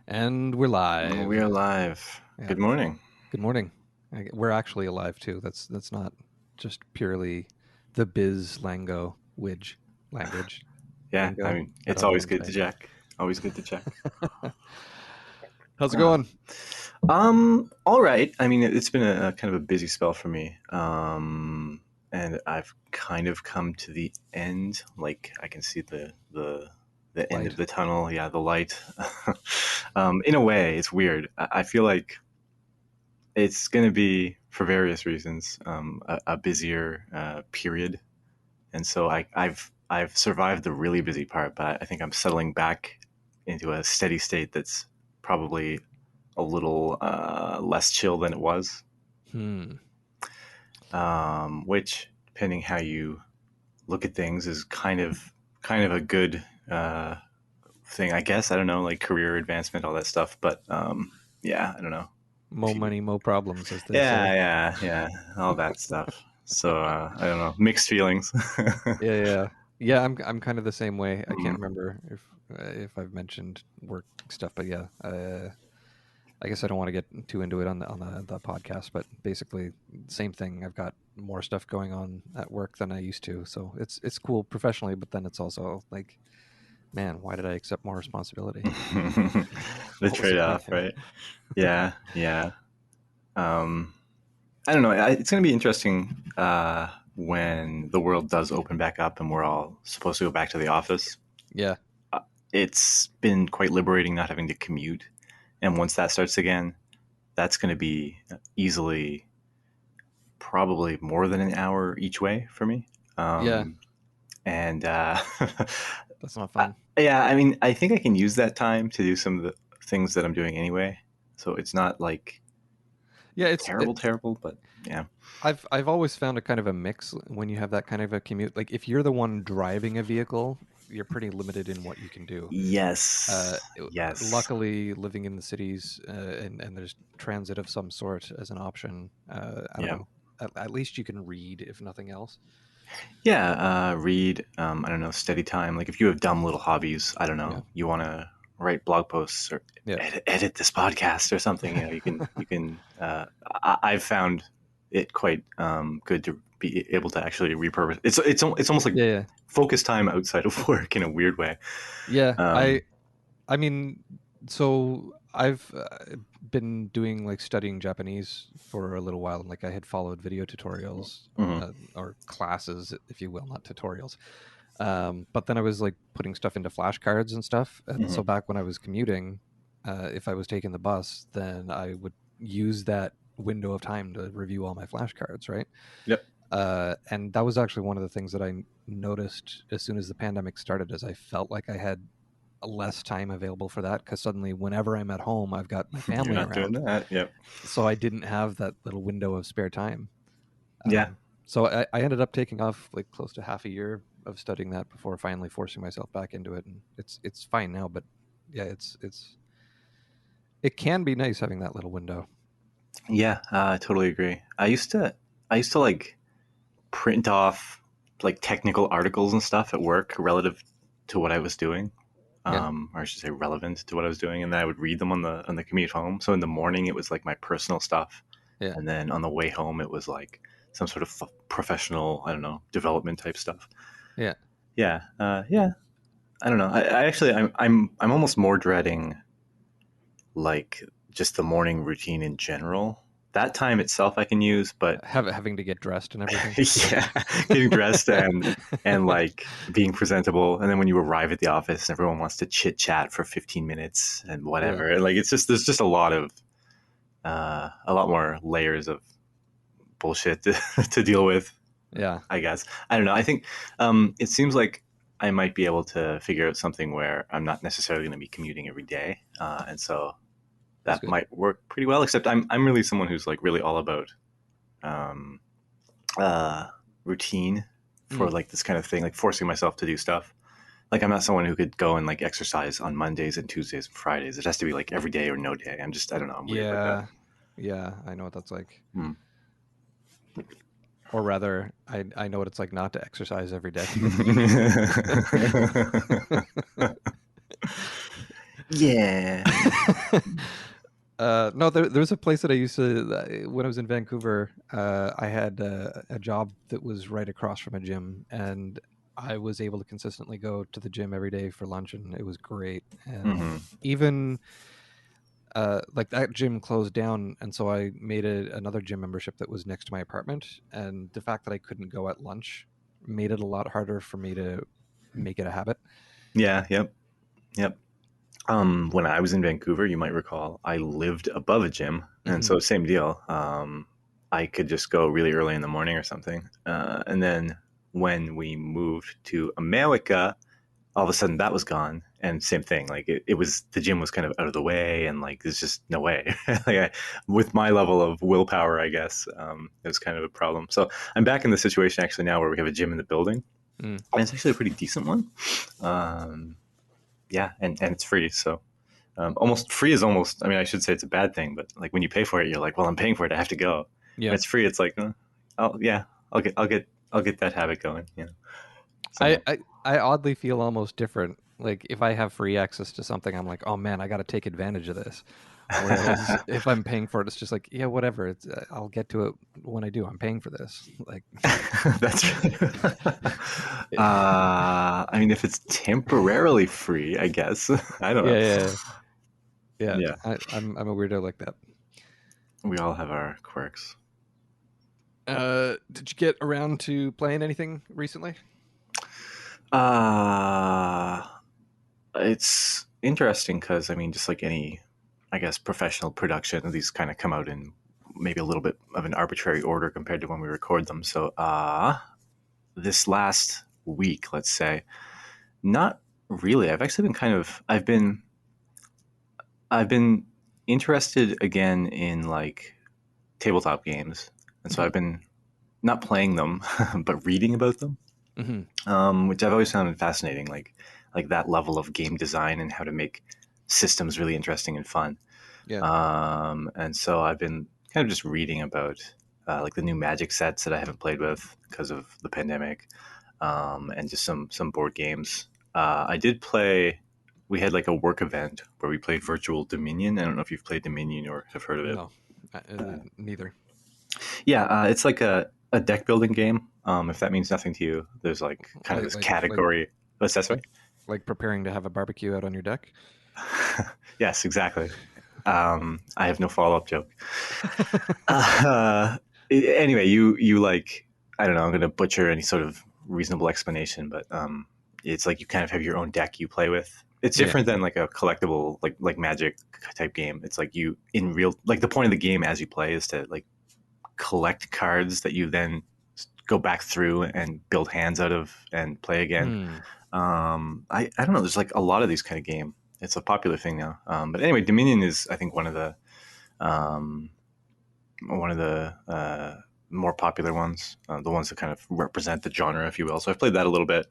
And we're live. We are live. Yeah. Good morning. Good morning. We're actually alive too. That's not just purely the biz language. Yeah, Lingo. I mean, I it's don't know always what I'm good to saying. check. Always good to check. How's it going? All right. I mean, it's been a kind of a busy spell for me. And I've kind of come to the end. Like I can see the end Light. of the tunnel. Yeah, the light. In a way, it's weird. I feel like it's going to be, for various reasons, a busier period. And so I've survived the really busy part, but I think I'm settling back into a steady state that's probably a little less chill than it was. Which, depending how you look at things, is kind of a good thing, I guess. I don't know, like career advancement, all that stuff. But yeah, I don't know. Mo money, mo problems, as they say. Yeah, all that stuff. So I don't know, mixed feelings. Yeah. I'm kind of the same way. I can't remember if I've mentioned work stuff, but yeah. I guess I don't want to get too into it on the podcast, but basically same thing. I've got more stuff going on at work than I used to, so it's cool professionally, but then it's also like, man, why did I accept more responsibility? The trade-off, right? Yeah. I don't know. It's going to be interesting when the world does open back up and we're all supposed to go back to the office. Yeah. It's been quite liberating not having to commute. And once that starts again, that's going to be easily probably more than an hour each way for me. Yeah. And That's not fun. Yeah, I mean, I think I can use that time to do some of the things that I'm doing anyway. So it's not like it's terrible, but yeah. I've always found a kind of a mix when you have that kind of a commute. Like if you're the one driving a vehicle, you're pretty limited in what you can do. Yes. Luckily, living in the cities and there's transit of some sort as an option. I don't know. At least you can read, if nothing else. Yeah, read. I don't know, steady time. Like if you have dumb little hobbies, I don't know, you want to write blog posts or edit this podcast or something. You can. I've found it quite good to be able to actually repurpose. It's almost like focus time outside of work in a weird way. Yeah, I mean, so I've been doing like studying Japanese for a little while, and like I had followed video tutorials or classes, if you will, not tutorials. But then I was like putting stuff into flashcards and stuff. And so back when I was commuting, if I was taking the bus, then I would use that window of time to review all my flashcards, right? Yep. And that was actually one of the things that I noticed as soon as the pandemic started, as I felt like I had less time available for that, because suddenly whenever I'm at home, I've got my family You're not around. doing that. Yep. So I didn't have that little window of spare time. Yeah. So I ended up taking off like close to half a year of studying that before finally forcing myself back into it, and it's fine now. But yeah, it can be nice having that little window. Yeah, I totally agree. I used to like print off like technical articles and stuff at work relative to what I was doing. Or I should say relevant to what I was doing, and then I would read them on the commute home. So in the morning it was like my personal stuff, and then on the way home it was like some sort of professional, I don't know, development type stuff. Yeah. I don't know. I actually I'm almost more dreading like just the morning routine in general. That time itself I can use, but having to get dressed and everything. Yeah, getting dressed and like being presentable, and then when you arrive at the office, everyone wants to chit chat for 15 minutes and whatever. Like it's just there's just a lot more layers of bullshit to deal with. Yeah, I guess I don't know. I think it seems like I might be able to figure out something where I'm not necessarily going to be commuting every day, and so that might work pretty well. Except I'm really someone who's like really all about routine for like this kind of thing, like forcing myself to do stuff. Like I'm not someone who could go and like exercise on Mondays and Tuesdays and Fridays. It has to be like every day or no day. I don't know. I'm weird like that. Yeah, I know what that's like. Or rather, I know what it's like not to exercise every day. Yeah. No, there's a place that I used to when I was in Vancouver. I had a job that was right across from a gym, and I was able to consistently go to the gym every day for lunch, and it was great. And Hmm. even like that gym closed down, and so I made another gym membership that was next to my apartment. And the fact that I couldn't go at lunch made it a lot harder for me to make it a habit. Yeah. Yep. Yep. When I was in Vancouver, you might recall, I lived above a gym, and Hmm. so same deal. I could just go really early in the morning or something, and then when we moved to America, all of a sudden that was gone, and same thing. Like it was the gym was kind of out of the way, and like there's just no way. With my level of willpower, I guess it was kind of a problem. So I'm back in the situation actually now where we have a gym in the building, Mm. and it's actually a pretty decent one. Um, yeah, and it's free, so almost free is almost. I mean, I should say it's a bad thing, but like when you pay for it, you're like, well, I'm paying for it, I have to go. When Yeah. it's free, it's like, yeah, I'll get that habit going. You know, I, so I I oddly feel almost different. Like if I have free access to something, I'm like, oh man, I got to take advantage of this. Whereas if I'm paying for it, it's just like, yeah, whatever. It's I'll get to it when I do. I'm paying for this. Like, that's I mean, if it's temporarily free, I guess. I don't know. yeah, yeah, yeah. Yeah, I'm a weirdo like that. we all have our quirks. Did you get around to playing anything recently? Uh it's interesting because I mean, just like any, I guess, professional production, these kind of come out in maybe a little bit of an arbitrary order compared to when we record them. So, this last week, let's say, not really. I've actually been I've been interested again in like tabletop games, and so Hmm. I've been not playing them, but reading about them, Hmm. which I've always found fascinating. Like that level of game design and how to make systems really interesting and fun. Yeah. And so I've been kind of just reading about like the new Magic sets that I haven't played with because of the pandemic, and just some board games. I did play. We had like a work event where we played Virtual Dominion. I don't know if you've played Dominion or have heard of it. No, neither. Yeah, it's like a deck building game. If that means nothing to you, there's like kind of Like this like like category. What's that, like sorry? like preparing to have a barbecue out on your deck. Yes, exactly. I have no follow up joke. Uh, anyway, you like, I don't know. I'm going to butcher any sort of reasonable explanation, but it's like you kind of have your own deck you play with. It's Yeah. different than like a collectible like Magic type game. It's like you in real like the point of the game as you play is to like collect cards that you then go back through and build hands out of and play again. Hmm. I don't know. There's like a lot of these kind of game. It's a popular thing now. But anyway, Dominion is I think um, one of the more popular ones, the ones that kind of represent the genre, if you will. So I've played that a little bit.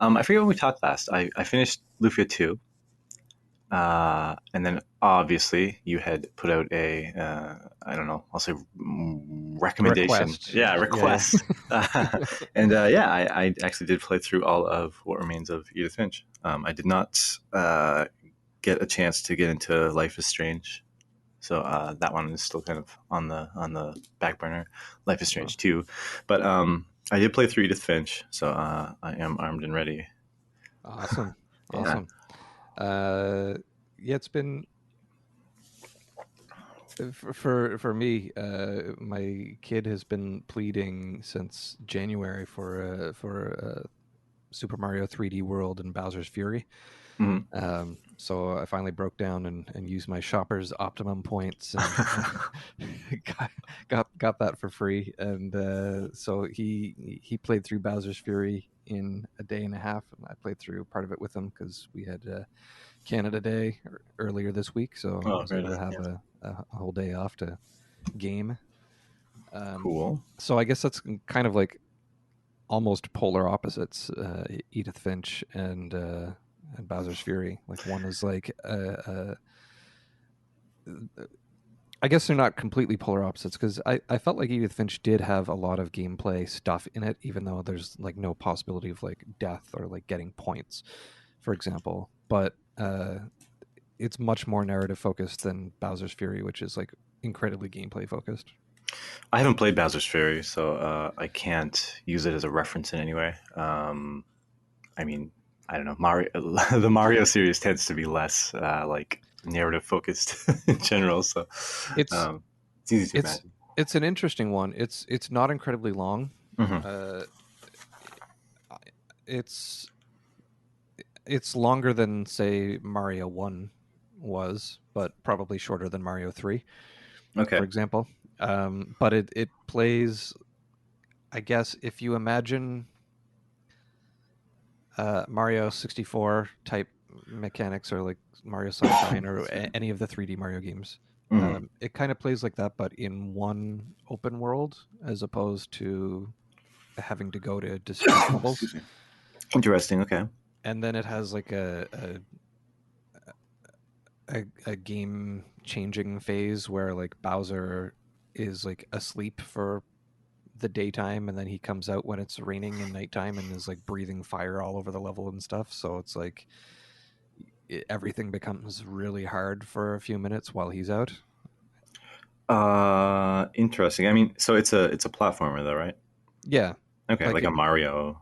I forget when we talked last. I finished Lufia 2. And then obviously you had put out a, I don't know, I'll say recommendation. Request. Yeah, Yeah. request. And yeah, I actually did play through all of What Remains of Edith Finch. I did not get a chance to get into Life is Strange. So that one is still kind of on the back burner. Life is Well, Strange too, but I did play through Edith Finch, so I am armed and ready. awesome. Yeah. Awesome. Uh, yeah, it's been for me. My kid has been pleading since January for Super Mario 3D World and Bowser's Fury. Mhm. So I finally broke down and used my shopper's optimum points and got that for free. And so he played through Bowser's Fury in a day and a half, and I played through part of it with him because we had Canada Day earlier this week, so I Oh, was very able nice. to have Yeah. a whole day off to game. Um, Cool. so I guess that's kind of like almost polar opposites, Edith Finch and Bowser's Fury. Like one is like I guess they're not completely polar opposites because I felt like Edith Finch did have a lot of gameplay stuff in it, even though there's like no possibility of like death or like getting points, for example. But it's much more narrative focused than Bowser's Fury, which is like incredibly gameplay focused. I haven't played Bowser's Fury, so I can't use it as a reference in any way. I mean, I don't know. Mario, the Mario series tends to be less like narrative focused in general, so It's it's easy to it's imagine. it's an interesting one. It's not incredibly long. Mm-hmm. Uh, it's it's longer than say Mario 1 was, but probably shorter than Mario 3, for Okay. example. But it plays, I guess, if you imagine Mario 64 type mechanics, or like Mario Sunshine, or any of the 3D Mario games. Mm-hmm. It kind of plays like that, but in one open world, as opposed to having to go to discrete levels. Excuse me. Interesting. Okay. And then it has like a game changing phase where like Bowser is like asleep for the daytime, and then he comes out when it's raining and nighttime and is like breathing fire all over the level and stuff. So it's like everything becomes really hard for a few minutes while he's out. Interesting. I mean, so it's a platformer though, right? Yeah, Okay, like like a Mario.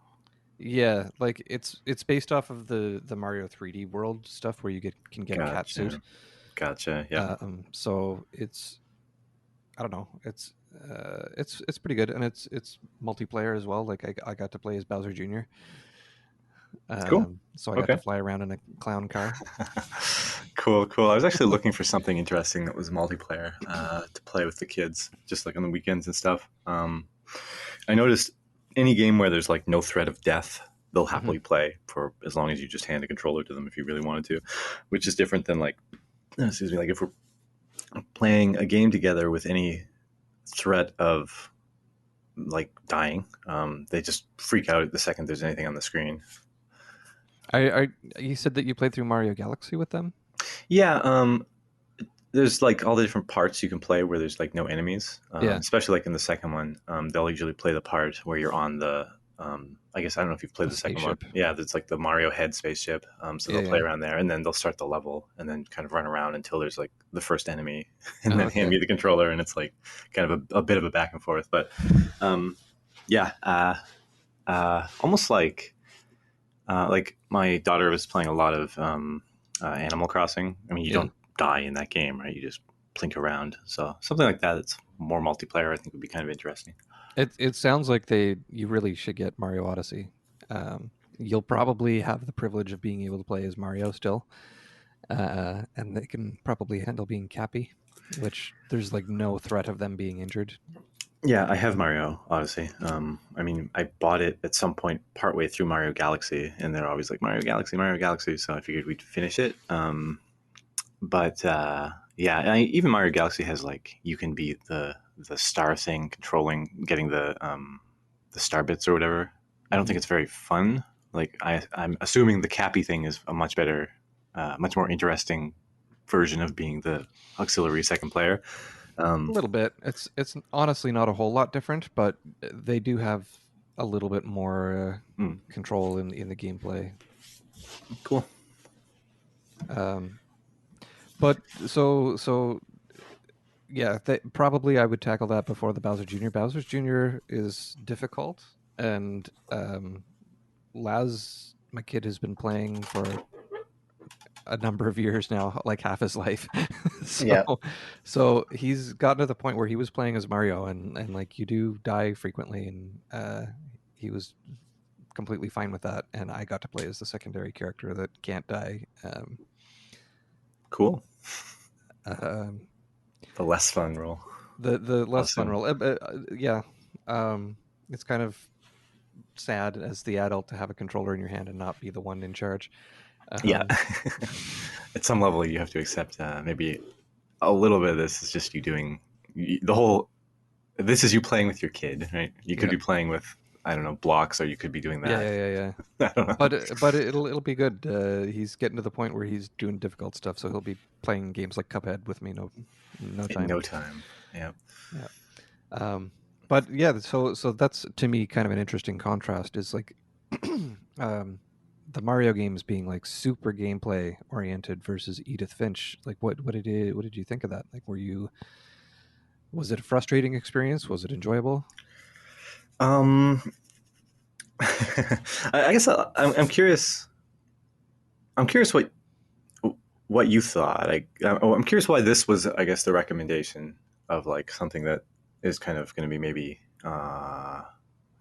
yeah, like it's based off of the Mario 3D World stuff where you can get a cat suit. Gotcha. Gotcha. Yep. So it's, I don't know, it's pretty good, and it's multiplayer as well. Like I got to play as Bowser Jr. Cool. So I got to Okay. fly around in a clown car. Cool, cool. I was actually looking for something interesting that was multiplayer to play with the kids, just like on the weekends and stuff. I noticed any game where there's like no threat of death, they'll Hmm. happily play for as long as you just hand a controller to them if you really wanted to, which is different than like, excuse me, like if we're playing a game together with any threat of like dying, they just freak out the second there's anything on the screen. I You said that you played through Mario Galaxy with them. Yeah, there's like all the different parts you can play where there's like no enemies. Yeah, Especially like in the second one, they'll usually play the part where you're on the. I guess I don't know if you've played the the second one. spaceship. Yeah, it's like the Mario head spaceship. So Yeah, they'll play yeah. around there, and then they'll start the level, and then kind of run around until there's like the first enemy, and Oh, then hand okay. me the controller, and it's like kind of a bit of a back and forth. But yeah, almost like my daughter was playing a lot of Animal Crossing. I mean, you Yeah. don't die in that game, right? You just plink around. So something like that that's more multiplayer, I think, would be kind of interesting. It sounds like you really should get Mario Odyssey. You'll probably have the privilege of being able to play as Mario still, and they can probably handle being Cappy, which there's like no threat of them being injured. Yeah, I have Mario Odyssey. I mean, I bought it at some point partway through Mario Galaxy, and they're always like Mario Galaxy, Mario Galaxy. So I figured we'd finish it. But yeah, even Mario Galaxy has like you can be the star thing, controlling, getting the star bits or whatever. I don't think Hmm. it's very fun. Like I'm assuming the Cappy thing is a much better, much more interesting version of being the auxiliary second player. A Um, little bit. It's honestly not a whole lot different, but they do have a little bit more mm, control in the gameplay. cool. Um, but so yeah, probably I would tackle that before the Bowser Jr. Bowser's Jr. is difficult, and Laz, my kid, has been playing for a number of years now, like half his life. so Yeah. so he's gotten to the point where he was playing as Mario, and like you do die frequently, and he was completely fine with that, and I got to play as the secondary character that can't die. Cool. Um, The less fun role, the I'll less fun assume. role, yeah. It's kind of sad as the adult to have a controller in your hand and not be the one in charge. Yeah. Um, At some level, you have to accept maybe a little bit of this is just you doing the whole. This is you playing with your kid, right? You could yeah, be playing with I don't know blocks, or you could be doing yeah, that. yeah, yeah, yeah. I don't know. But it'll be good. He's getting to the point where he's doing difficult stuff, so he'll be playing games like Cuphead with me no In time. no time. Yeah. Yeah. Um, but yeah, so that's to me kind of an interesting contrast. Is like, um, the Mario games being like super gameplay oriented versus Edith Finch. Like, what did you think of that? Like, was it a frustrating experience? Was it enjoyable? Um, I guess I'm curious. I'm curious what you thought. I'm curious why this was, I guess, the recommendation of like something that is kind of going to be maybe I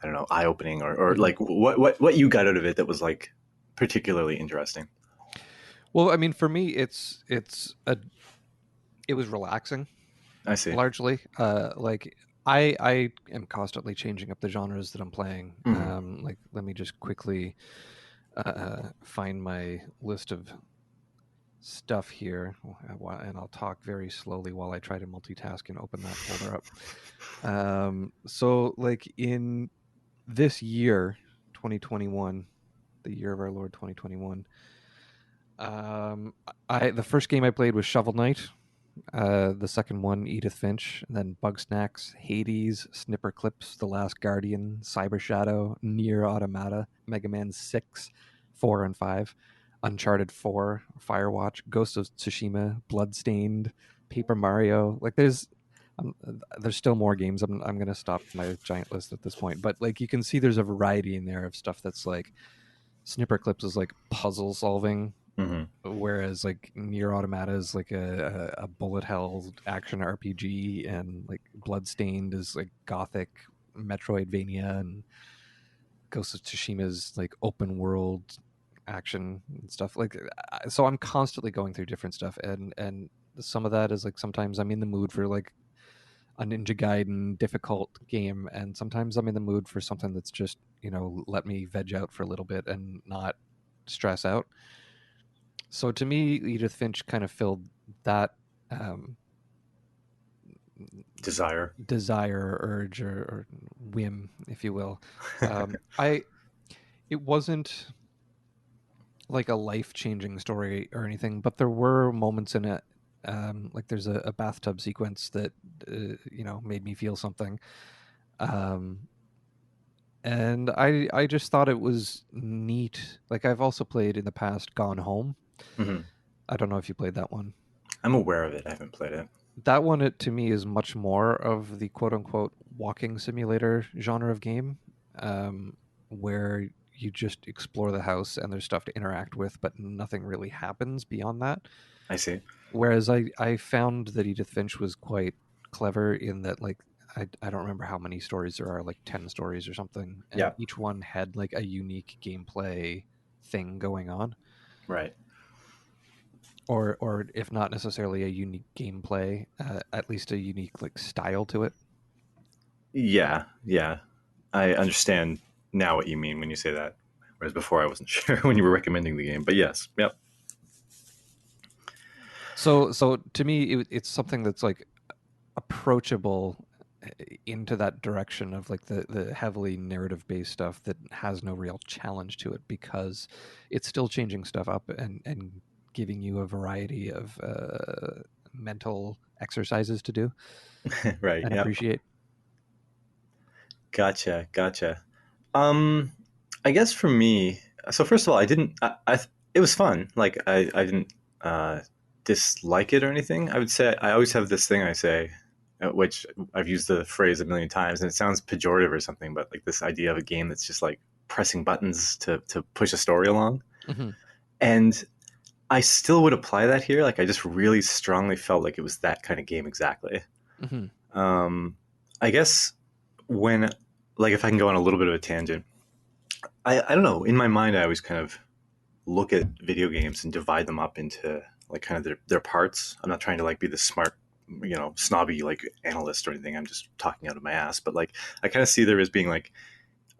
don't know, eye opening, or Mhm. like what you got out of it that was like particularly interesting. Well, I mean, for me, it was relaxing I see. largely. Like I am constantly changing up the genres that I'm playing. Hmm. Like, let me just quickly find my list of stuff here, and I'll talk very slowly while I try to multitask and open that folder up. So, like, in this year, 2021, the year of our Lord 2021, I the first game I played was Shovel Knight. The second one, Edith Finch, and then Bugsnax, Hades, Snipperclips, The Last Guardian, Cyber Shadow, Nier Automata, Mega Man 6, 4 and 5, Uncharted 4, Firewatch, Ghost of Tsushima, Bloodstained, Paper Mario. Like, there's still more games. I'm gonna stop my giant list at this point, but like, you can see there's a variety in there of stuff that's like Snipperclips is like puzzle solving, Hmm. whereas like Nier Automata is like a bullet hell action RPG, and like Bloodstained is like gothic Metroidvania, and Ghost of Tsushima is like open world action and stuff. Like, so I'm constantly going through different stuff, and some of that is like sometimes I'm in the mood for like a Ninja Gaiden difficult game, and sometimes I'm in the mood for something that's just, let me veg out for a little bit and not stress out. So to me, Edith Finch kind of filled that um, Desire. desire, urge, or whim, if you will. I It wasn't like a life changing story or anything, but there were moments in it. Like, there's a bathtub sequence that made me feel something. Um, and I just thought it was neat. Like, I've also played in the past Gone Home. Hmm. I don't know if you played that one. I'm aware of it. I haven't played it. That one, to me, is much more of the quote unquote walking simulator genre of game, where you just explore the house and there's stuff to interact with, but nothing really happens beyond that. I see. Whereas I found that Edith Finch was quite clever in that, like, I don't remember how many stories there are, like 10 stories or something, and Yeah. each one had like a unique gameplay thing going on, Right. or if not necessarily a unique gameplay, at least a unique like style to it. Yeah. Yeah. I understand now what you mean when you say that. Whereas before I wasn't sure when you were recommending the game. But yes. Yep. So to me, it's something that's like approachable into that direction of like the heavily narrative based stuff that has no real challenge to it, because it's still changing stuff up and giving you a variety of mental exercises to do Right. and Yep. appreciate. Gotcha. Gotcha. Um, I guess for me, so first of all, I didn't. It was fun. Like I didn't uh, dislike it or anything. I would say I always have this thing I say, which I've used the phrase a million times, and it sounds pejorative or something, but like this idea of a game that's just like pressing buttons to push a story along. Hmm. And I still would apply that here. Like I just really strongly felt like it was that kind of game exactly. Hmm. Um, I guess when like if I can go on a little bit of a tangent, I don't know. In my mind, I always kind of look at video games and divide them up into like kind of their parts. I'm not trying to like be the smart, snobby like analyst or anything. I'm just talking out of my ass. But like I kind of see there as being like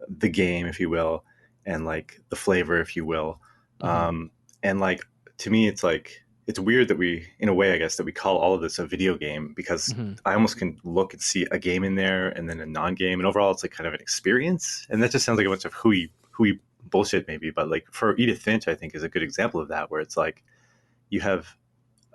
the game, if you will, and like the flavor, if you will. Hmm. And like to me, it's like it's weird that we, in a way, I guess, that we call all of this a video game because Hmm. I almost can look and see a game in there and then a non-game, and overall, it's like kind of an experience. And that just sounds like a bunch of hooey bullshit, maybe. But like for Edith Finch, I think is a good example of that, where it's like you have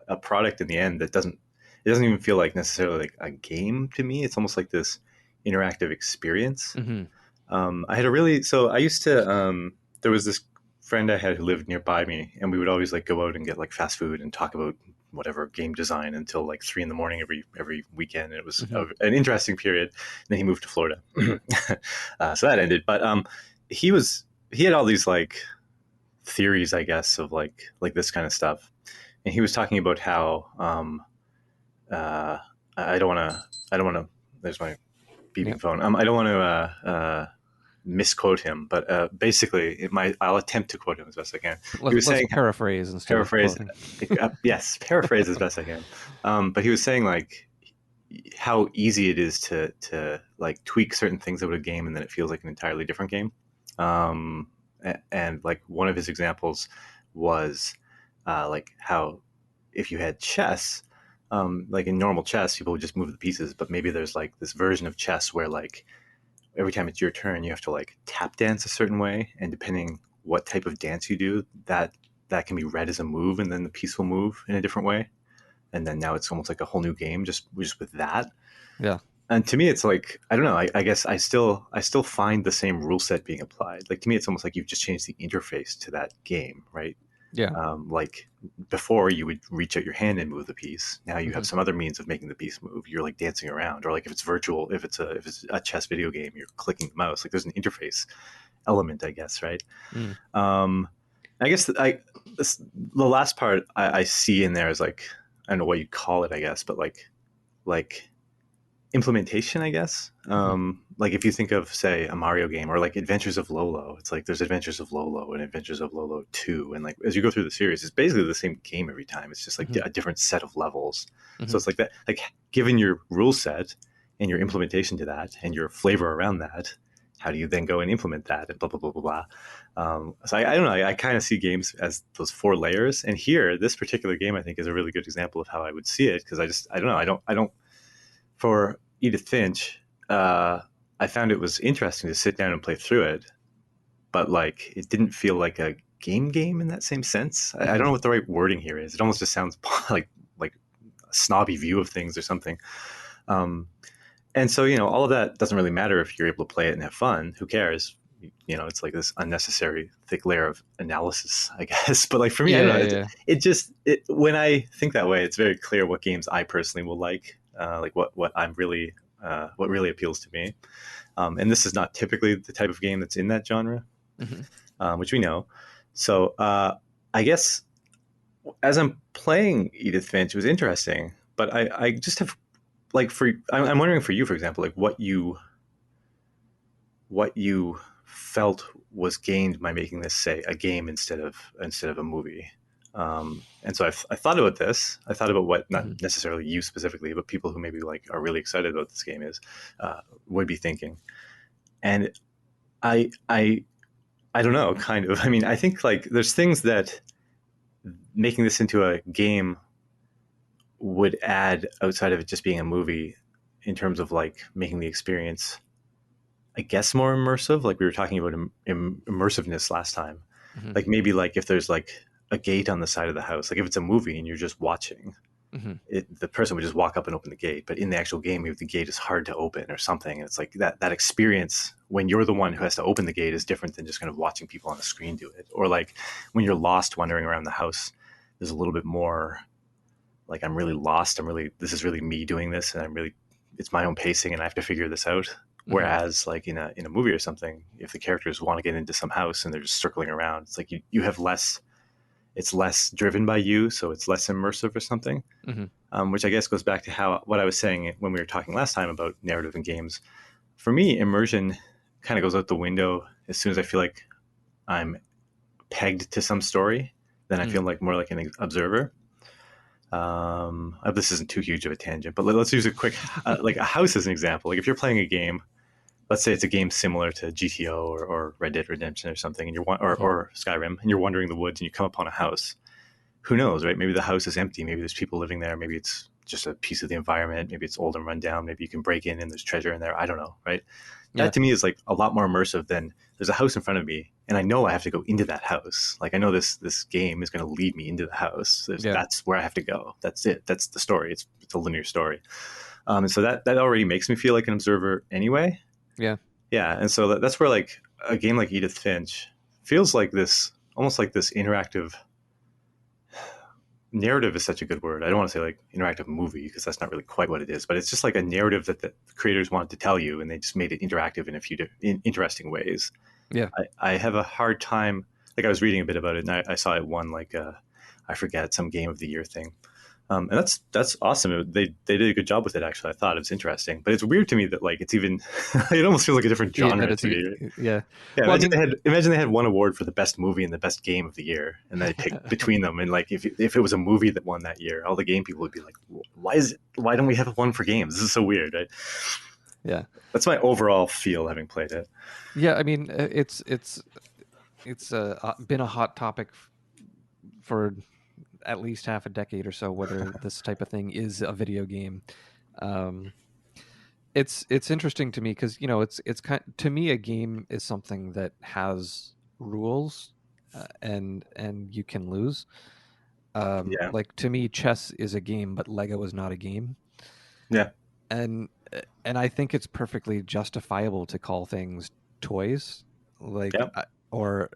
a product in the end that doesn't even feel like necessarily like a game to me. It's almost like this interactive experience. Hmm. I had a really so I used to there was this friend I had who lived nearby me, and we would always like go out and get like fast food and talk about whatever game design until like 3 in the morning every weekend. It was Hmm. an interesting period. And then he moved to Florida, so that ended. But he had all these like theories, I guess, of like this kind of stuff, and he was talking about how uh, I don't want to There's my Yeah. beeping phone. I don't want to misquote him, but basically, I'll attempt to quote him as best I can. He was Let's saying, paraphrase instead of paraphrase, quoting. yes, paraphrase as best I can. But he was saying like how easy it is to like tweak certain things about a game, and then it feels like an entirely different game. Um, and like one of his examples was like how if you had chess, like in normal chess, people would just move the pieces, but maybe there's like this version of chess where like every time it's your turn, you have to like tap dance a certain way, and depending what type of dance you do, that can be read as a move, and then the piece will move in a different way, and then now it's almost like a whole new game just with that. Yeah. And to me, it's like I don't know. I guess I still find the same rule set being applied. Like to me, it's almost like you've just changed the interface to that game, right? Yeah. Like before, you would reach out your hand and move the piece. Now you Hmm. have some other means of making the piece move. You're like dancing around, or like if it's virtual, if it's a chess video game, you're clicking the mouse. Like there's an interface element, I guess, right? Mm. Um, I guess the last part I see in there is like I don't know what you call it, I guess, but like implementation, I guess. Hmm. Like if you think of say a Mario game or like Adventures of Lolo, it's like there's Adventures of Lolo and Adventures of Lolo 2, and like as you go through the series, it's basically the same game every time. It's just like Hmm. a different set of levels. So Hmm. it's like that, like given your rule set and your implementation to that and your flavor around that, how do you then go and implement that and blah blah blah blah blah. So I don't know. I kind of see games as those four layers, and here this particular game I think is a really good example of how I would see it because I don't know. I don't for Edith Finch, I found it was interesting to sit down and play through it, but like it didn't feel like a game in that same sense. I don't Hmm. know what the right wording here is. It almost just sounds like a snobby view of things or something. Um, and so all of that doesn't really matter if you're able to play it and have fun. Who cares? It's like this unnecessary thick layer of analysis, I guess. But like for me, I don't Yeah. know. Yeah. Yeah. It just when I think that way, it's very clear what games I personally will like what I'm really what really appeals to me. And this is not typically the type of game that's in that genre, Hmm. which we know. So I guess as I'm playing Edith Finch, it was interesting, but I just have like I'm wondering for you, for example, like what you felt was gained by making this say a game instead of a movie. And so I thought about this. I thought about what not Hmm. necessarily you specifically, but people who maybe like are really excited about this game is would be thinking. And I I I don't know, kind of. I mean, I think like there's things that making this into a game would add outside of it just being a movie in terms of like making the experience I guess more immersive. Like we were talking about immersiveness last time. Hmm. Like maybe like if there's like a gate on the side of the house, like if it's a movie and you're just watching, Hmm. the person would just walk up and open the gate. But in the actual game, maybe the gate is hard to open or something. And it's like that experience when you're the one who has to open the gate is different than just kind of watching people on the screen do it. Or like when you're lost wandering around the house, there's a little bit more like I'm really lost. This is really me doing this, and it's my own pacing, and I have to figure this out. Hmm. Whereas, like in a movie or something, if the characters want to get into some house and they're just circling around, it's like you have less. It's less driven by you, so it's less immersive or something. Hmm. Which I guess goes back to what I was saying when we were talking last time about narrative in games. For me, immersion kind of goes out the window as soon as I feel like I'm pegged to some story. Then I Hmm. feel like more like an observer. This isn't too huge of a tangent, but let's use a quick, like a house as an example. Like if you're playing a game, let's say it's a game similar to GTO or Red Dead Redemption or something, and Hmm. or Skyrim, and you're wandering the woods and you come upon a house. Who knows, right? Maybe the house is empty. Maybe there's people living there. Maybe it's just a piece of the environment. Maybe it's old and run down. Maybe you can break in and there's treasure in there. I don't know, right? Yeah. That to me is like a lot more immersive than there's a house in front of me and I know I have to go into that house. Like I know this game is going to lead me into the house. Yeah. That's where I have to go. That's it. That's the story. It's a linear story. And so that already makes me feel like an observer anyway. Yeah. Yeah, and so that's where like a game like Edith Finch feels like this almost like this interactive narrative is such a good word. I don't want to say like interactive movie because that's not really quite what it is, but it's just like a narrative that the creators wanted to tell you, and they just made it interactive in a few interesting ways. Yeah. I have a hard time. Like I was reading a bit about it, and I saw it won like I forget, some game of the year thing. And that's awesome. They did a good job with it. Actually, I thought it was interesting, but it's weird to me that like it's even it almost feels like a different Yeah, that genre it's to me. yeah. Yeah, Well, I mean, imagine they had one award for the best movie and the best game of the year, and they picked between them. And like if it was a movie that won that year, all the game people would be like, why don't we have one for games? This is so weird. Right? yeah, That's my overall feel having played it. yeah. I mean, it's been a hot topic for at least half a decade or so. Whether this type of thing is a video game, um, it's interesting to me because it's kind to me a game is something that has rules, and you can lose. Yeah, Like to me, chess is a game, but Lego is not a game, yeah, and I think it's perfectly justifiable to call things toys, like yeah. or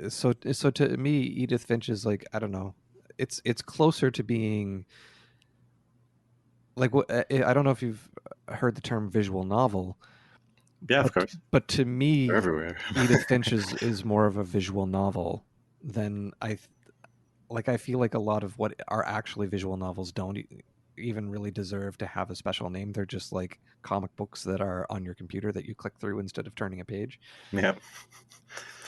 so to me, Edith Finch is like, I don't know, it's closer to being like I don't know if you've heard the term visual novel, Yeah, of but course. to They're me, everywhere. Edith Finch is more of a visual novel than like. I feel like a lot of what are actually visual novels don't even really deserve to have a special name. They're just like comic books that are on your computer that you click through instead of turning a page. Yeah,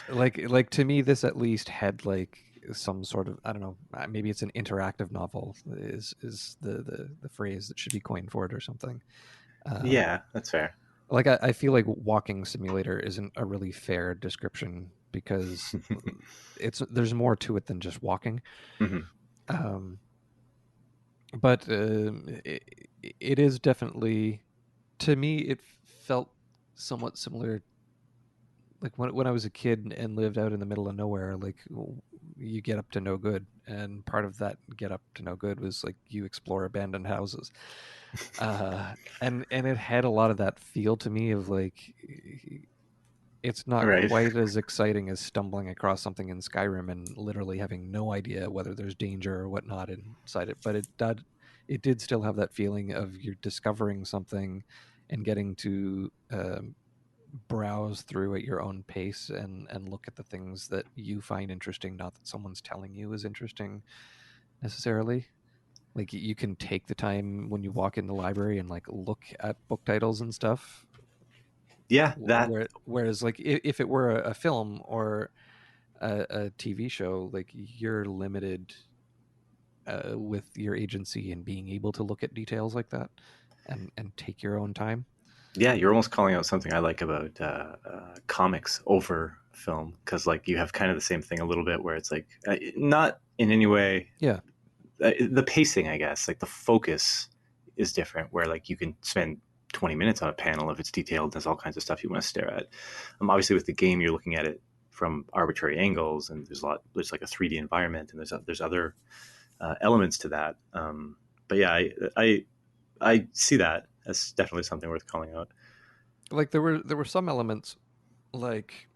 Like to me, this at least had like some sort of, I don't know, maybe it's an interactive novel is the phrase that should be coined for it or something. Um, yeah, that's fair. like I feel like walking simulator isn't a really fair description because there's more to it than just walking. Hmm. Um, but it is definitely, to me it felt somewhat similar, like when I was a kid and lived out in the middle of nowhere. Like you get up to no good, and part of that get up to no good was like you explore abandoned houses, and it had a lot of that feel to me of like it's not Right. quite as exciting as stumbling across something in Skyrim and literally having no idea whether there's danger or whatnot inside it. But it did still have that feeling of you're discovering something and getting to browse through at your own pace and look at the things that you find interesting, not that someone's telling you is interesting necessarily. Like you can take the time when you walk in the library and like look at book titles and stuff. Yeah, that. Whereas like if it were a film or a TV show, like you're limited with your agency and being able to look at details like that and take your own time. Yeah, you're almost calling out something I like about comics over film, because like you have kind of the same thing a little bit, where it's like not in any way Yeah, the pacing, I guess, like the focus is different, where like you can spend 20 minutes on a panel if it's detailed. There's all kinds of stuff you want to stare at. Obviously, with the game, you're looking at it from arbitrary angles, and there's like a 3D environment, and there's other elements to that. But yeah, I see that as definitely something worth calling out. like there were some elements like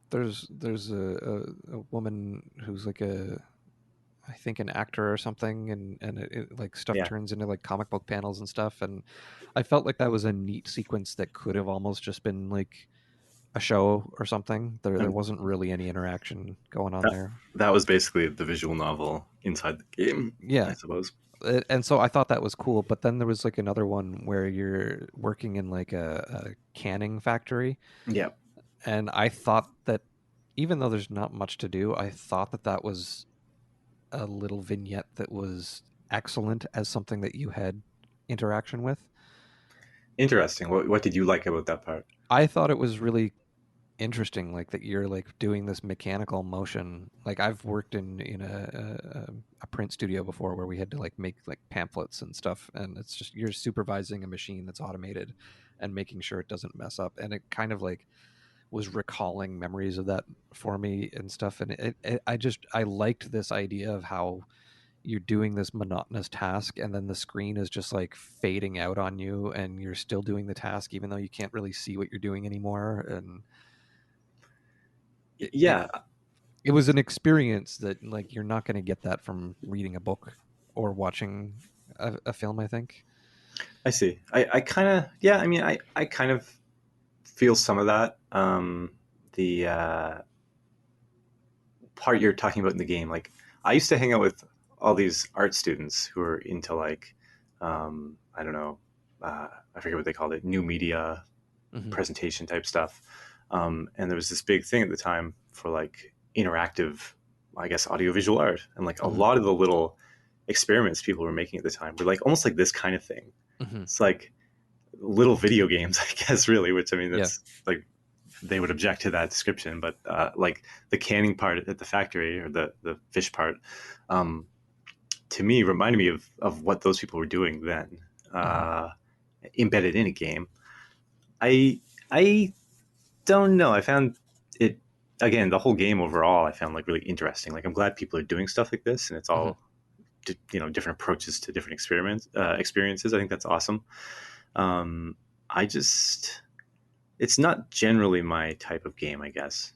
there's a woman who's like a, I think, an actor or something, and like stuff Yeah. turns into like comic book panels and stuff, and I felt like that was a neat sequence that could have almost just been like a show or something. There And wasn't really any interaction going on that there. that was basically the visual novel inside the game, I Yeah, suppose. and so I thought that was cool. But then there was like another one where you're working in like a canning factory, Yeah. and I thought that even though there's not much to do, I thought that that was a little vignette that was excellent as something that you had interaction with. Interesting. What did you like about that part? I thought it was really interesting, like that you're like doing this mechanical motion. Like I've worked in a print studio before where we had to like make like pamphlets and stuff, and it's just you're supervising a machine that's automated and making sure it doesn't mess up, and it kind of like was recalling memories of that for me and stuff. And I liked this idea of how you're doing this monotonous task and then the screen is just like fading out on you and you're still doing the task even though you can't really see what you're doing anymore. And it Yeah, it was an experience that like you're not going to get that from reading a book or watching a film, I think. I see. I kind of, yeah, I mean, I kind of feel some of that. The part you're talking about in the game, like I used to hang out with all these art students who are into like, I don't know, I forget what they called it, new media Hmm. presentation type stuff. And there was this big thing at the time for like interactive, I guess, audiovisual art. And like a Hmm. lot of the little experiments people were making at the time were like almost like this kind of thing. Hmm. It's like little video games, I guess, really, which I mean, Yeah. that's like, they would object to that description, but like the canning part at the factory or the fish part, um, to me reminded me of what those people were doing then, Hmm. uh, embedded in a game. I don't know. I found it, again, the whole game overall. I found like really interesting. Like I'm glad people are doing stuff like this, and it's Hmm. all different approaches to different experiences. I think that's awesome. Um, I just it's not generally my type of game. I guess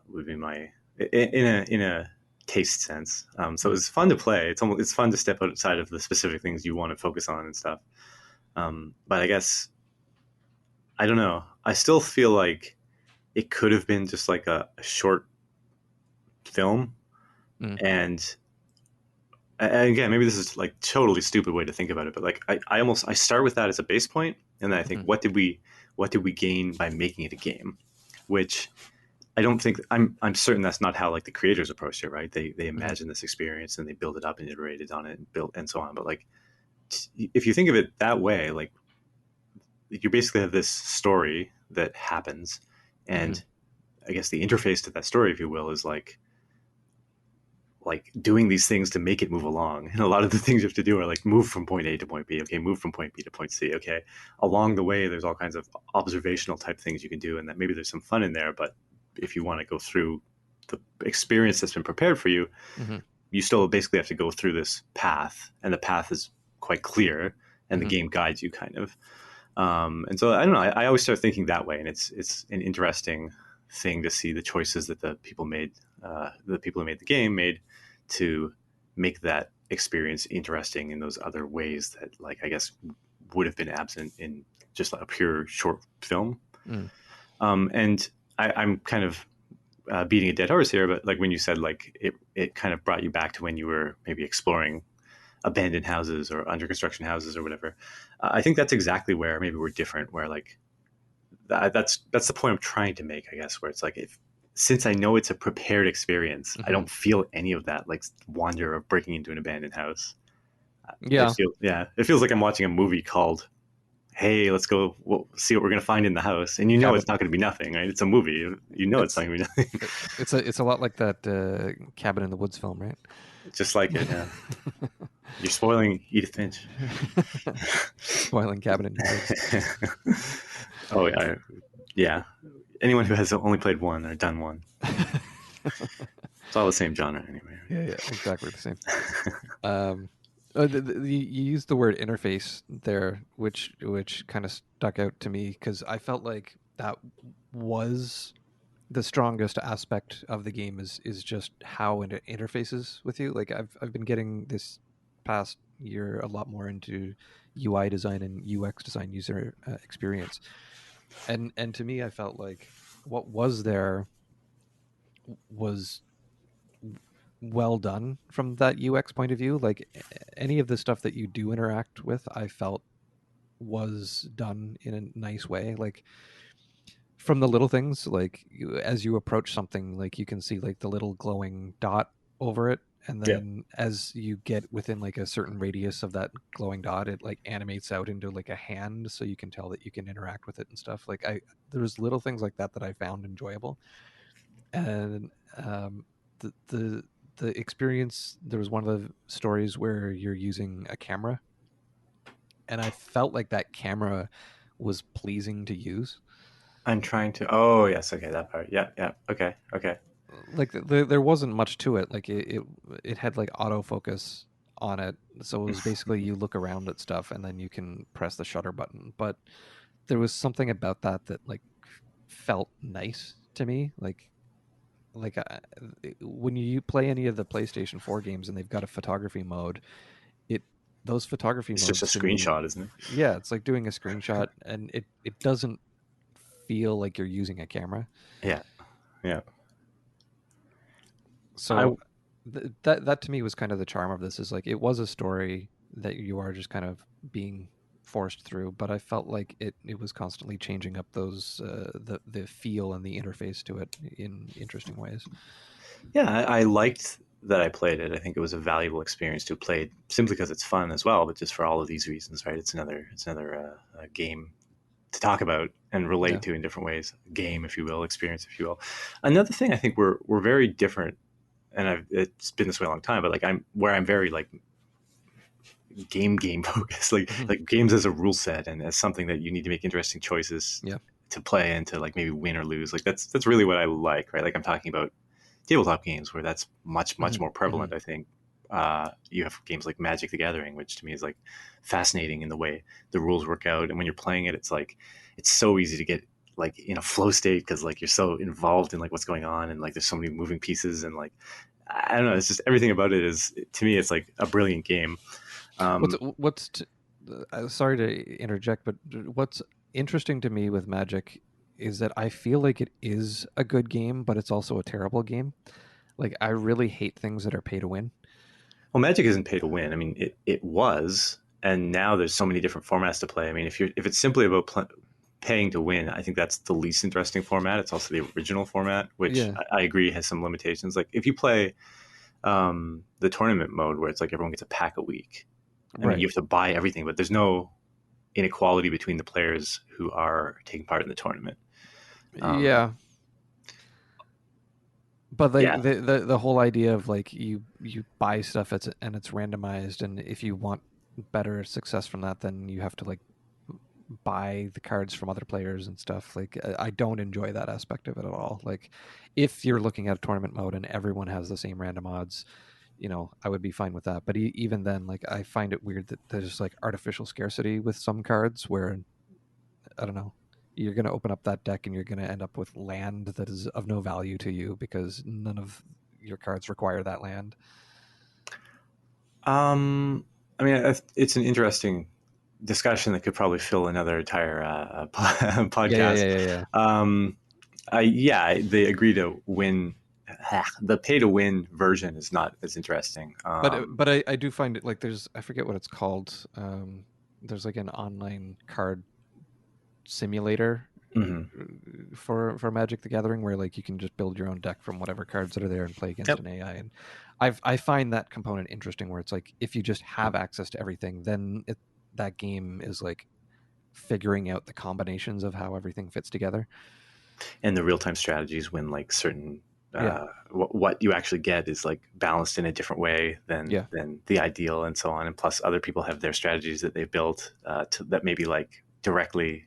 would be my in a taste sense. So Hmm. it's fun to play. It's fun to step outside of the specific things you want to focus on and stuff. But I guess I don't know. I still feel like it could have been just like a short film. Hmm. And again, maybe this is like totally stupid way to think about it, but like I start with that as a base point, and then I think Hmm. what did we gain by making it a game, which I don't think I'm certain that's not how like the creators approached it, right? They Hmm. imagine this experience and they build it up and iterated on it and built and so on. But like if you think of it that way, like you basically have this story that happens, Hmm. and I guess the interface to that story, if you will, is like doing these things to make it move along. And a lot of the things you have to do are like move from point A to point B. Okay, move from point B to point C. Okay, along the way, there's all kinds of observational type things you can do, and that maybe there's some fun in there. But if you want to go through the experience that's been prepared for you, Hmm. you still basically have to go through this path, and the path is quite clear, and the Hmm. game guides you kind of. And so I don't know. I always start thinking that way, and it's an interesting thing to see the choices that the people who made the game made to make that experience interesting in those other ways that, like, I guess would have been absent in just like a pure short film. Hmm. And I'm kind of beating a dead horse here, but like when you said like it kind of brought you back to when you were maybe exploring abandoned houses or under construction houses or whatever. I think that's exactly where maybe we're different. Where like that's the point I'm trying to make, I guess. Where it's like if since I know it's a prepared experience, I Hmm. don't feel any of that like wonder of breaking into an abandoned house. Yeah. It feels like I'm watching a movie called Hey, let's go see what we're gonna find in the house, and Cabin. it's not gonna be nothing, right? It's a movie, it's not It's gonna be nothing. it's a lot like that Cabin in the Woods film, right? Just like it, yeah. You're spoiling Edith Finch. Spoiling Cabin in the Woods. Oh yeah, yeah. Anyone who has only played one or done one, it's all the same genre anyway. Yeah, yeah, exactly the same. Um, you used the word interface there, which kind of stuck out to me because I felt like that was the strongest aspect of the game is just how it interfaces with you. Like I've been getting this past year a lot more into UI design and UX design, user experience, and to me, I felt like what was there was well done from that UX point of view. Like any of the stuff that you do interact with, I felt was done in a nice way. Like from the little things, like as you approach something, like you can see like the little glowing dot over it. And Yeah, then as you get within like a certain radius of that glowing dot, it like animates out into like a hand so you can tell that you can interact with it and stuff. Like there's little things like that that I found enjoyable. And the the the experience, there was one of the stories where you're using a camera, and I felt like that camera was pleasing to use. I'm trying to. Oh yes, okay, that part. Yeah, yeah. Okay, okay. Like there wasn't much to it. Like it had like autofocus on it, so it was basically you look around at stuff and then you can press the shutter button. But there was something about that that like felt nice to me. Like like when you play any of the PlayStation 4 games and they've got a photography mode, it those photography It's just a modes to me, screenshot, isn't it? yeah, it's like doing a screenshot, and it doesn't feel like you're using a camera. Yeah, yeah. I So that to me was kind of the charm of this, is like it was a story that you are just kind of being forced through, but I felt like it was constantly changing up those the feel and the interface to it in interesting ways. Yeah, I liked that I played it. I think it was a valuable experience to have played simply because it's fun as well, but just for all of these reasons, right? It's another game to talk about and relate Yeah. to in different ways. Game, if you will, experience, if you will. Another thing I think we're very different, and it's been this way a long time, but like I'm very like game focused, like Hmm. like games as a rule set and as something that you need to make interesting choices Yeah. to play and to like maybe win or lose. Like that's really what I like, right? Like I'm talking about tabletop games where that's much Hmm. more Hmm. prevalent. I think you have games like Magic the Gathering, which to me is like fascinating in the way the rules work out, and when you're playing it, it's like it's so easy to get like in a flow state because like you're so involved in like what's going on, and like there's so many moving pieces, and like I don't know, it's just everything about it is, to me, it's like a brilliant game. What's um, what's t- sorry to interject, but what's interesting to me with Magic is that I feel like it is a good game, but it's also a terrible game. Like I really hate things that are pay to win. well, Magic isn't pay to win. I mean, it was, and now there's so many different formats to play. I mean, if it's simply about paying to win, I think that's the least interesting format. It's also the original format, which Yeah. I agree has some limitations. Like if you play the tournament mode where it's like everyone gets a pack a week, I mean, Right. you have to buy everything, but there's no inequality between the players who are taking part in the tournament. Um, Yeah. But like yeah, the whole idea of like you buy stuff, and it's randomized, and if you want better success from that, then you have to like buy the cards from other players and stuff. Like I don't enjoy that aspect of it at all. Like if you're looking at a tournament mode and everyone has the same random odds, I would be fine with that. But even then, like I find it weird that there's like artificial scarcity with some cards where I don't know. You're going to open up that deck and you're going to end up with land that is of no value to you because none of your cards require that land. I mean, it's an interesting discussion that could probably fill another entire Yeah, yeah, podcast. yeah, yeah, yeah. Um, yeah, they agree to win. The pay to win version is not as interesting. But I do find it like there's, I forget what it's called. There's like an online card simulator Mhm. for Magic the Gathering where like you can just build your own deck from whatever cards that are there and play against Yep. an AI. And I find that component interesting where it's like if you just have access to everything, then that game is like figuring out the combinations of how everything fits together. And the real time strategies when like certain Yeah, what you actually get is like balanced in a different way yeah. than the ideal, and so on. And plus, other people have their strategies that they've built that maybe like directly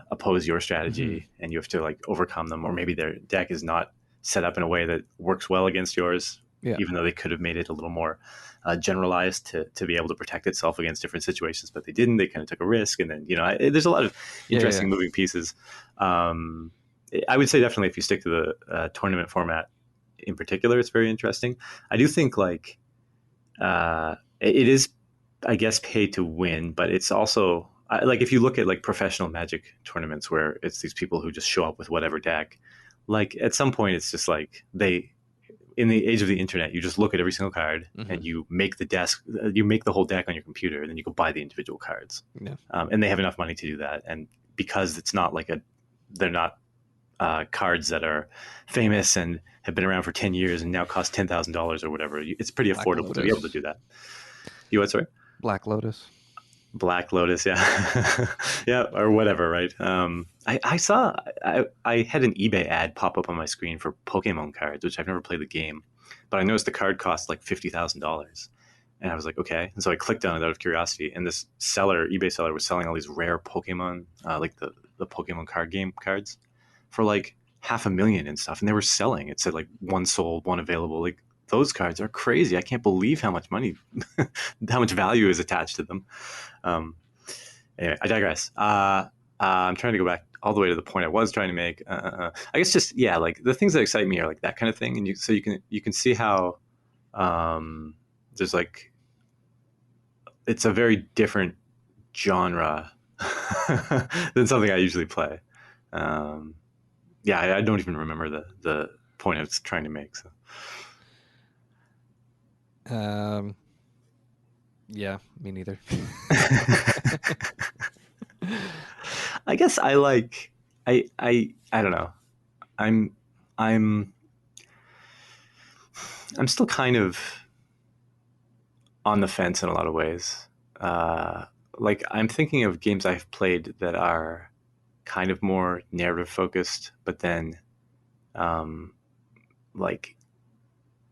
oppose your Hmm. strategy, and you have to like overcome them. Or maybe their deck is not set up in a way that works well against yours, Yeah, even though they could have made it a little more generalized to be able to protect itself against different situations, but they didn't. They kind of took a risk, and then there's a lot of yeah, yeah, yeah. interesting moving pieces. Um, I would say definitely if you stick to the tournament format in particular, it's very interesting. I do think like it is, I guess, pay to win, but it's also like if you look at like professional Magic tournaments where it's these people who just show up with whatever deck. Like at some point, it's just like in the age of the internet, you just look at every single card Hmm. and you make the whole deck on your computer, and then you go buy the individual cards. Yeah. And they have enough money to do that, and because it's not like they're not cards that are famous and have been around for 10 years and now cost $10,000 or whatever. It's pretty Black affordable to be able to Lotus. do that. You what, sorry? Black Lotus. Black Lotus, yeah. Yeah, or whatever, right? I had an eBay ad pop up on my screen for Pokemon cards, which I've never played the game, but I noticed the card cost like $50,000. And I was like, okay. And so I clicked on it out of curiosity. And this eBay seller, was selling all these rare Pokemon, like the Pokemon card game cards for like 500,000 and stuff. And they were selling. It said like one sold, one available. Like those cards are crazy. I can't believe how much money, how much value is attached to them. Um, anyway, I digress. I'm trying to go back all the way to the point I was trying to make. I guess just yeah, like the things that excite me are like that kind of thing, and you can see how there's like it's a very different genre than something I usually play. Um, yeah, I don't even remember the point I was trying to make. So Um, yeah, me neither. I guess I like I don't know. I'm I'm I'm still kind of on the fence in a lot of ways. Uh, like I'm thinking of games I've played that are kind of more narrative focused, but then um, like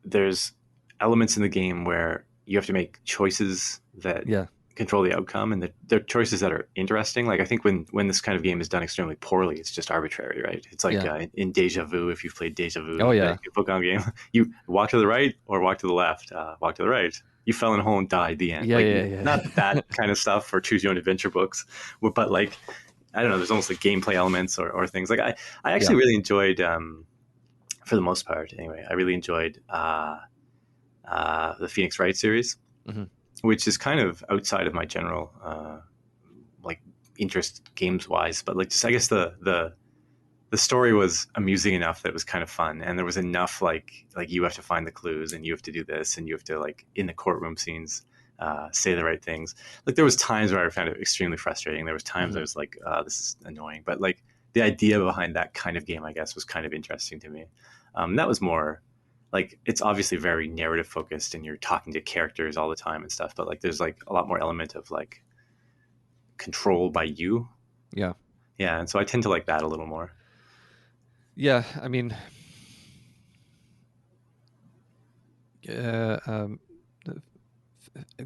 there's elements in the game where you have to make choices that Yeah, control the outcome, and they're choices that are interesting. Like I think when this kind of game is done extremely poorly, it's just arbitrary, right? It's like yeah. in Deja Vu, if you've played Deja Vu, Oh that yeah, Pokemon game, you walk to the right or walk to the left. Walk to the right. You fell in a hole and died. The end. yeah, Like yeah, not that yeah. kind of stuff for choose your own adventure books, but like I don't know. There's almost like gameplay elements or things like I Yeah. actually really enjoyed. For the most part, anyway, I really enjoyed the Phoenix Wright series, Hmm. which is kind of outside of my general like interest games wise, but like just I guess the story was amusing enough that it was kind of fun, and there was enough like you have to find the clues and you have to do this and you have to like in the courtroom scenes say the right things. Like there was times where I found it extremely frustrating. There was times I Hmm. was like, this is annoying, but like the idea behind that kind of game, I guess, was kind of interesting to me. That was more like it's obviously very narrative focused and you're talking to characters all the time and stuff, but like there's like a lot more element of like control by you. Yeah. Yeah, and so I tend to like that a little more. Yeah. I mean, the-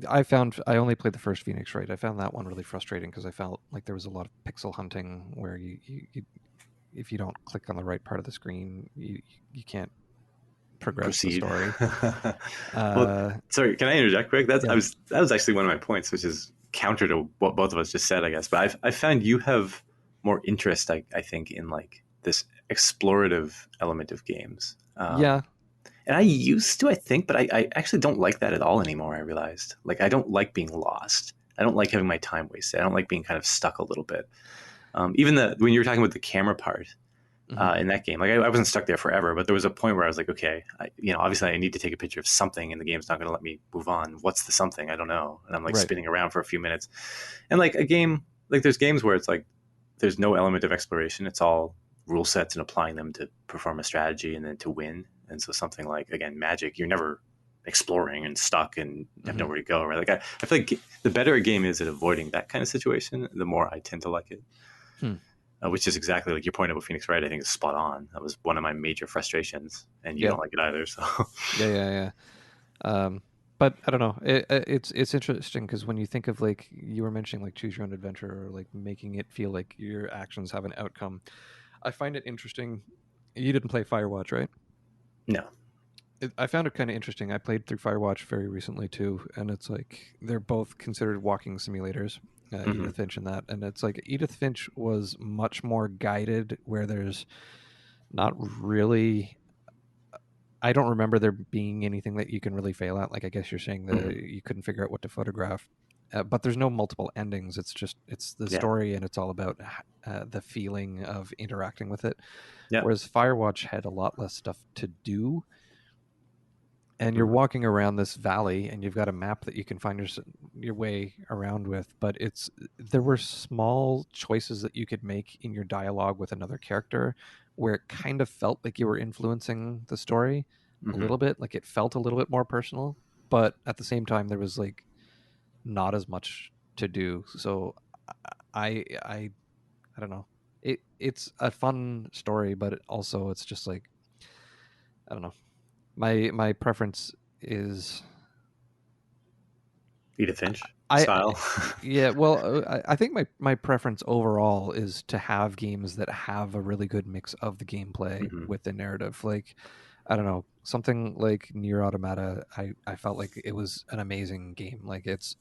I found I only played the first Phoenix Wright. I found that one really frustrating because I felt like there was a lot of pixel hunting where you if you don't click on the right part of the screen, you can't progress the Proceed. story. Well, Uh, sorry, can I interject quick? yeah. That was actually one of my points, which is counter to what both of us just said, I guess. But I found you have more interest, I think, in like this explorative element of games. Yeah. And I used to, I think, but I actually don't like that at all anymore. I realized, like, I don't like being lost. I don't like having my time wasted. I don't like being kind of stuck a little bit. Even when you were talking about the camera part, Hmm. in that game. Like I wasn't stuck there forever, but there was a point where I was like, okay, obviously I need to take a picture of something, and the game's not going to let me move on. What's the something? I don't know, and I'm like Right. spinning around for a few minutes. And like a game, like there's games where it's like there's no element of exploration. It's all rule sets and applying them to perform a strategy and then to win. And so something like again Magic, you're never exploring and stuck and have Hmm. nowhere to go. Right? Like I feel like the better a game is at avoiding that kind of situation, the more I tend to like it. Hmm. Which is exactly like your point about Phoenix Wright. I think is spot on. That was one of my major frustrations, and you Yeah. don't like it either. So Yeah. Yeah. Yeah. But I don't know. It's interesting because when you think of like you were mentioning like choose your own adventure or like making it feel like your actions have an outcome, I find it interesting. You didn't play Firewatch, right? no. I found it kind of interesting. I played through Firewatch very recently too, and it's like they're both considered walking simulators. Mm-hmm. Edith Finch and that, and it's like Edith Finch was much more guided, where there's not really. I don't remember there being anything that you can really fail at. Like I guess you're saying Mm-hmm. that you couldn't figure out what to photograph, but there's no multiple endings. It's just it's the Yeah. story, and it's all about the feeling of interacting with it. Yeah. Whereas Firewatch had a lot less stuff to do, and you're Mm-hmm. walking around this valley and you've got a map that you can find your way around with, but it's there were small choices that you could make in your dialogue with another character where it kind of felt like you were influencing the story a Mm-hmm. little bit, like it felt a little bit more personal, but at the same time there was like not as much to do. So I I don't know, it's a fun story, but also it's just like I don't know, my preference is Edith Finch I style. yeah, well, I think my preference overall is to have games that have a really good mix of the gameplay Mm-hmm. with the narrative. Like, I don't know, something like Near Automata. I felt like it was an amazing game. Like it's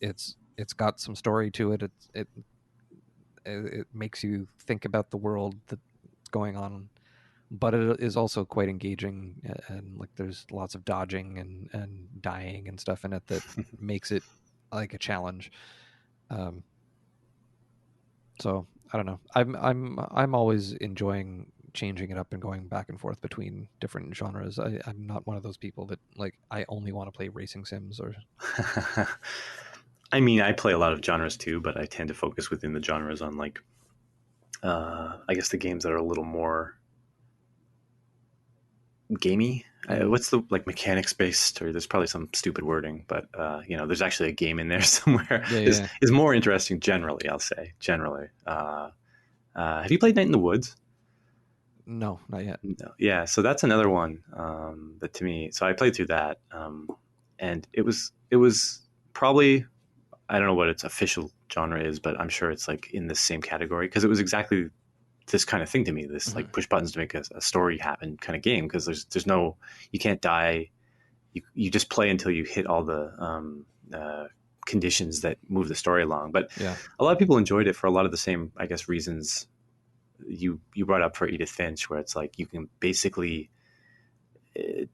got some story to it. it makes you think about the world that's going on, but it is also quite engaging, and like there's lots of dodging and dying and stuff in it that makes it like a challenge. Um, so I don't know. I'm always enjoying changing it up and going back and forth between different genres. I'm not one of those people that like I only want to play racing sims or. I mean, I play a lot of genres too, but I tend to focus within the genres on like, I guess the games that are a little more gamey. What's the like mechanics based? Or there's probably some stupid wording, but there's actually a game in there somewhere. Yeah, is yeah. is more interesting generally. I'll say generally. Have you played Night in the Woods? No, not yet. No. Yeah, so that's another one that to me. So I played through that, and it was probably, I don't know what its official genre is, but I'm sure it's like in the same category because it was exactly this kind of thing to me. This like push buttons to make a story happen kind of game because there's no, you can't die. You just play until you hit all the conditions that move the story along. But Yeah. a lot of people enjoyed it for a lot of the same, I guess, reasons you brought up for Edith Finch, where it's like you can basically,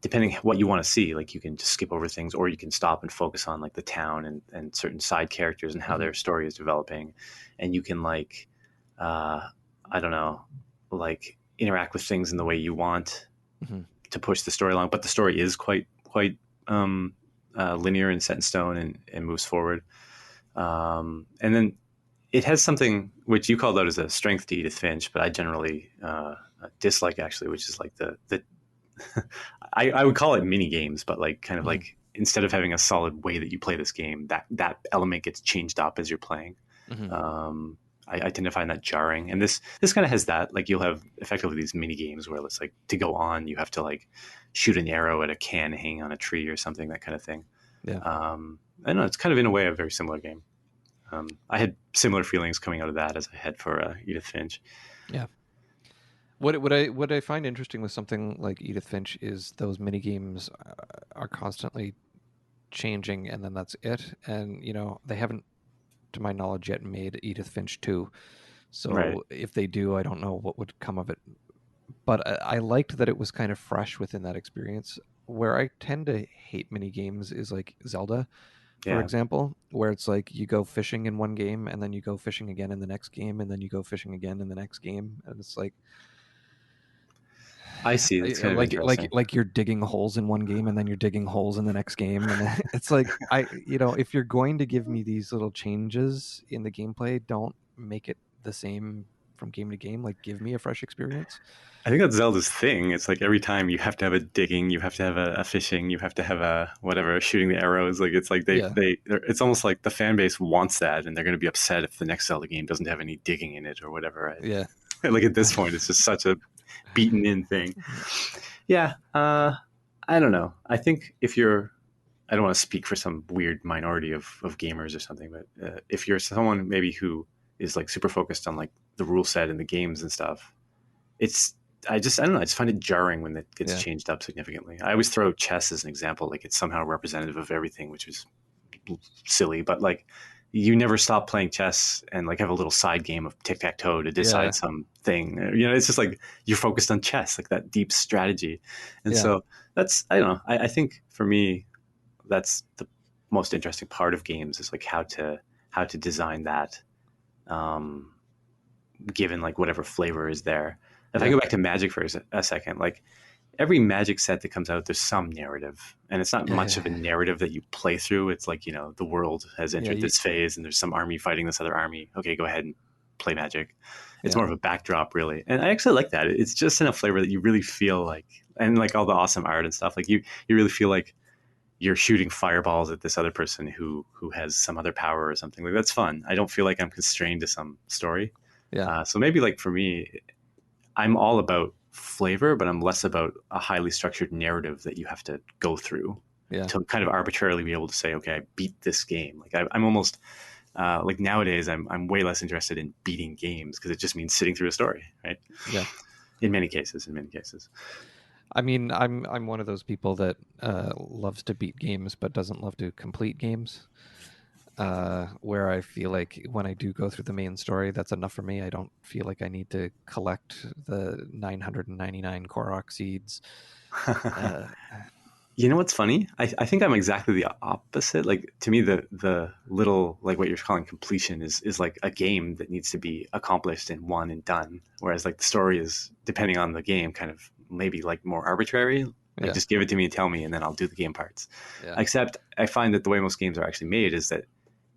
depending what you want to see, like you can just skip over things or you can stop and focus on like the town and certain side characters and how their story is developing, and you can like I don't know, like interact with things in the way you want to push the story along, but the story is quite linear and set in stone and moves forward, and then it has something which you called out as a strength to Edith Finch, but I generally dislike actually, which is like the I would call it mini games, but like kind of like instead of having a solid way that you play this game, that element gets changed up as you're playing. I tend to find that jarring, and this kind of has that. Like you'll have effectively these mini games where it's like to go on, you have to like shoot an arrow at a can hanging on a tree or something, that kind of thing. Yeah. I don't know. It's kind of in a way a very similar game. I had similar feelings coming out of that as I had for Edith Finch. Yeah. What I find interesting with something like Edith Finch is those mini games are constantly changing, and then that's it. And they haven't, to my knowledge, yet made Edith Finch 2. So Right. if they do, I don't know what would come of it. But I liked that it was kind of fresh within that experience. Where I tend to hate mini games is like Zelda, for Yeah. example, where it's like you go fishing in one game and then you go fishing again in the next game and then you go fishing again in the next game, and it's like I see. It's kind of interesting. like you're digging holes in one game and then you're digging holes in the next game, and it's like if you're going to give me these little changes in the gameplay, don't make it the same from game to game. Like give me a fresh experience. I think that's Zelda's thing. It's like every time you have to have a digging, you have to have a fishing, you have to have a whatever, shooting the arrows. Like it's like it's almost like the fan base wants that, and they're going to be upset if the next Zelda game doesn't have any digging in it or whatever. Right? Yeah. Like at this point, it's just such a beaten in thing. Yeah. I don't know. I think if you're, I don't want to speak for some weird minority of gamers or something, but if you're someone maybe who is like super focused on like the rule set and the games and stuff, I don't know. I just find it jarring when it gets changed up significantly. I always throw chess as an example, like it's somehow representative of everything, which is silly. But like, you never stop playing chess and like have a little side game of tic tac toe to decide something. It's just like you're focused on chess, like that deep strategy. And so that's, I don't know. I think for me, that's the most interesting part of games is like how to design that, given like whatever flavor is there. If I go back to Magic for a second, like every Magic set that comes out, there's some narrative, and it's not much of a narrative that you play through. It's like, the world has entered this phase, and there's some army fighting this other army. Okay, go ahead and play Magic. It's more of a backdrop, really, and I actually like that. It's just in a flavor that you really feel like, and like all the awesome art and stuff. Like you really feel like you're shooting fireballs at this other person who has some other power or something. Like that's fun. I don't feel like I'm constrained to some story. So maybe like for me, I'm all about flavor, but I'm less about a highly structured narrative that you have to go through to kind of arbitrarily be able to say, okay, I beat this game. Like I'm almost like nowadays, I'm way less interested in beating games because it just means sitting through a story, right? Yeah. In many cases. I mean, I'm one of those people that loves to beat games but doesn't love to complete games. where I feel like when I do go through the main story, that's enough for me. I don't feel like I need to collect the 999 Korok seeds. Uh, You know what's funny? I think I'm exactly the opposite. Like to me, the little like what you're calling completion is like a game that needs to be accomplished and won and done. Whereas like the story is depending on the game, kind of maybe like more arbitrary. Like yeah, just give it to me and tell me, and then I'll do the game parts. yeah, Except I find that the way most games are actually made is that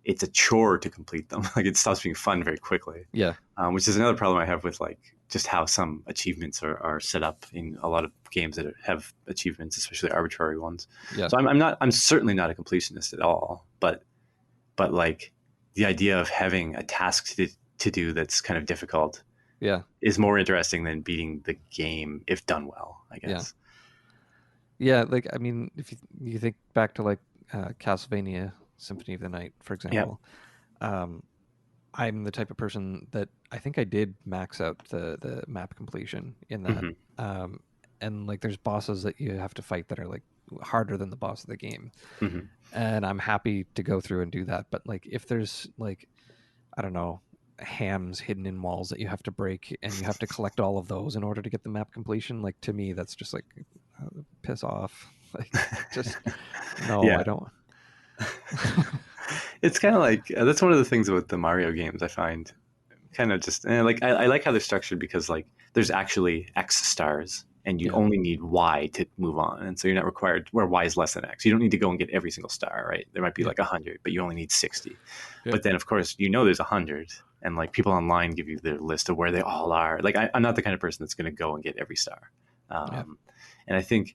it's a chore to complete them. Like it stops being fun very quickly, yeah, which is another problem I have with like just how some achievements are set up in a lot of games that have achievements, especially arbitrary ones. yeah, So I'm certainly not a completionist at all, but like the idea of having a task to do that's kind of difficult yeah, is more interesting than beating the game if done well, I yeah, guess. yeah. Like I mean, if you think back to like Castlevania Symphony of the Night, for Yeah. example, um, I'm the type of person that I think I did max out the map completion in that. Hmm. Um, and like there's bosses that you have to fight that are like harder than the boss of the game. Hmm. And I'm happy to go through and do that. But like if there's like, I don't know, hams hidden in walls that you have to break and you have to collect all of those in order to get the map completion, like to me that's just like piss off. Like just no, I Yeah. don't. It's kind of like that's one of the things with the Mario games I find kind of just like I like how they're structured because like there's actually X stars and you Yeah. only need Y to move on, and so you're not required where Y is less than X. You don't need to go and get every single star, right? There might be Yeah. like 100, but you only need 60. Yeah. But then of course there's 100, and like people online give you their list of where they all are. Like I'm not the kind of person that's going to go and get every star, Yeah. and I think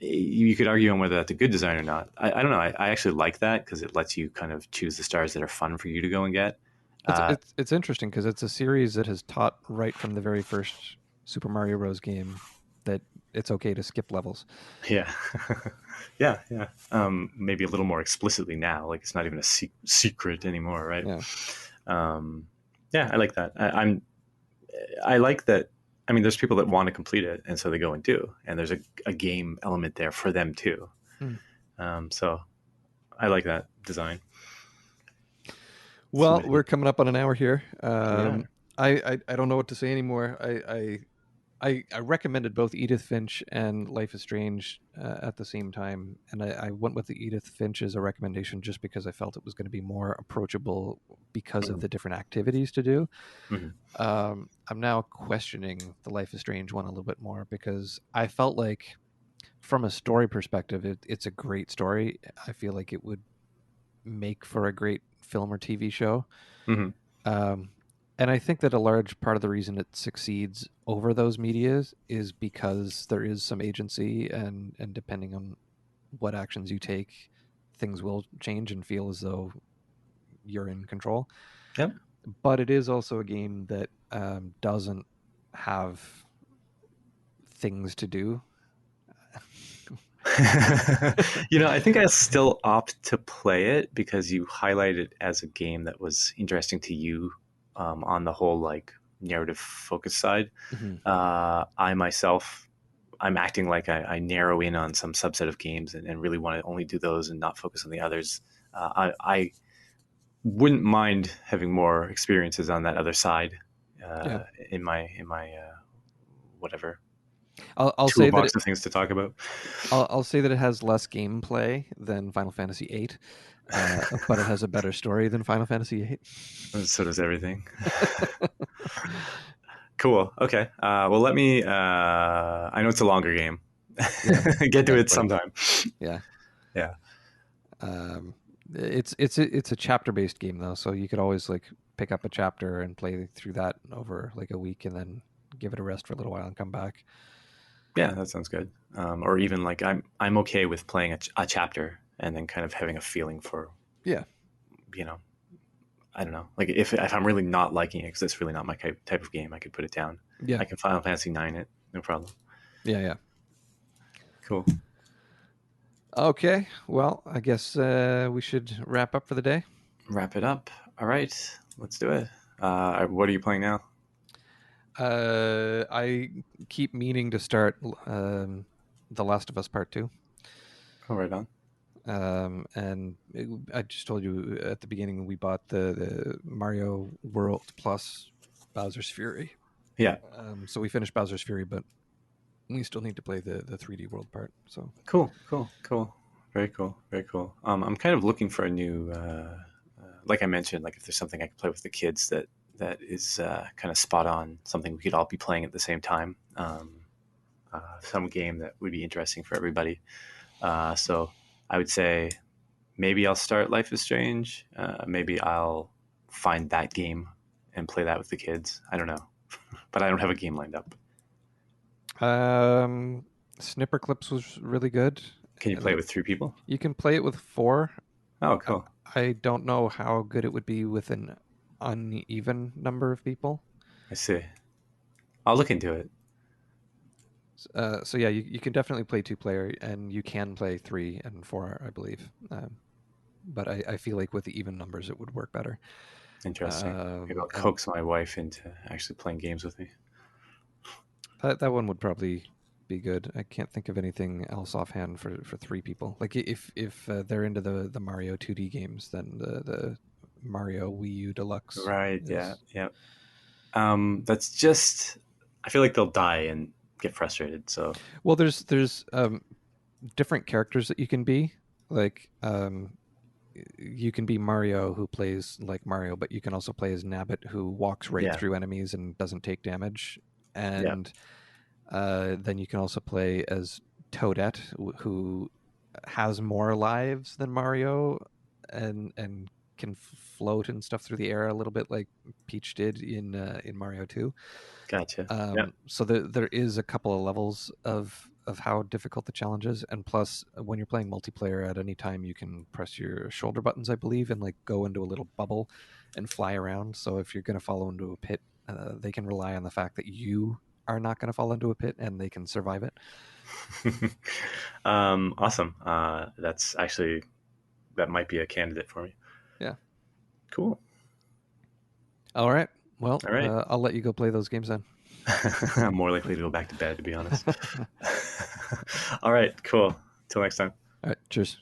you could argue on whether that's a good design or not. I don't know. I actually like that because it lets you kind of choose the stars that are fun for you to go and get. It's Uh, it's it's interesting because it's a series that has taught right from the very first Super Mario Bros. Game that it's okay to skip levels. yeah, yeah, yeah. Maybe a little more explicitly now. Like it's not even a secret anymore, right? Yeah. Um, yeah, I like that. I like that. I mean, there's people that want to complete it, and so they go and do, and there's a game element there for them too. Hmm. So I like that design. Well, Somebody, we're coming up on an hour here. we are. I don't know what to say anymore. I recommended both Edith Finch and Life is Strange at the same time, and I went with the Edith Finch as a recommendation just because I felt it was going to be more approachable because of Mhm. the different activities to do. Mhm. I'm now questioning the Life is Strange one a little bit more because I felt like, from a story perspective, it's a great story. I feel like it would make for a great film or TV show. Mhm. Um, and I think that a large part of the reason it succeeds over those medias is because there is some agency, and depending on what actions you take, things will change and feel as though you're in control. Yep. But it is also a game that doesn't have things to do. I think I still opt to play it because you highlight it as a game that was interesting to you on the whole like narrative focus side. Mhm. I myself, I'm acting like I narrow in on some subset of games and really want to only do those and not focus on the others. I wouldn't mind having more experiences on that other side Yeah, in my whatever I'll say that toolbox of things to talk about. I'll say that it has less gameplay than Final Fantasy VIII, but it has a better story than Final Fantasy VIII. So does everything. Cool. Okay. Well, let me. I know it's a longer game. Yeah, Get to yeah, it quite. sometime. Yeah, Yeah. um, it's a chapter based game though, so you could always like pick up a chapter and play through that over like a week, and then give it a rest for a little while and come back. Yeah, that sounds good. Or even like I'm okay with playing a chapter and then kind of having a feeling for Yeah, you know I don't know, like if I'm really not liking it because it's really not my type of game, I could put it down. yeah, I can Final Fantasy 9 it, no problem. yeah, yeah. Cool. Okay, well, I guess we should wrap up for the day. Wrap it up. All right, let's do it. What are you playing now? I keep meaning to start The Last of Us Part 2. Oh, right on. And I just told you at the beginning we bought the Mario World plus Bowser's Fury. Yeah. So we finished Bowser's Fury, but we still need to play the 3D world part. So Cool. Cool. Cool. Very cool. Very cool. I'm kind of looking for a new, like I mentioned, like if there's something I could play with the kids that is kind of spot on, something we could all be playing at the same time. Some game that would be interesting for everybody. So I would say maybe I'll start Life is Strange. Maybe I'll find that game and play that with the kids. I don't know, but I don't have a game lined up. Snipperclips was really good. Can you play it with 3 people? You can play it with 4. Oh, cool. I don't know how good it would be with an uneven number of people. I see. I'll look into it. So yeah, you can definitely play 2-player, and you can play 3 and 4, I believe. But I feel like with the even numbers, it would work better. Interesting. Maybe I'll coax my wife into actually playing games with me. That one would probably be good. I can't think of anything else offhand for 3 people. Like if they're into the Mario 2D games, then the Mario Wii U Deluxe. Right. Yeah. Yeah. That's just. I feel like they'll die and get frustrated. So. Well, there's different characters that you can be. Like you can be Mario who plays like Mario, but you can also play as Nabbit who walks right through enemies and doesn't take damage. And then you can also play as Toadette, who has more lives than Mario, and can float and stuff through the air a little bit like Peach did in Mario 2. Gotcha. So there is a couple of levels of how difficult the challenge is, and plus when you're playing multiplayer at any time, you can press your shoulder buttons, I believe, and like go into a little bubble and fly around. So if you're going to fall into a pit, they can rely on the fact that you are not going to fall into a pit and they can survive it. Awesome. That's actually, that might be a candidate for me. Yeah. Cool. All right. Well, all right. I'll let you go play those games then. I'm more likely to go back to bed, to be honest. All right. Cool. Till next time. All right. Cheers.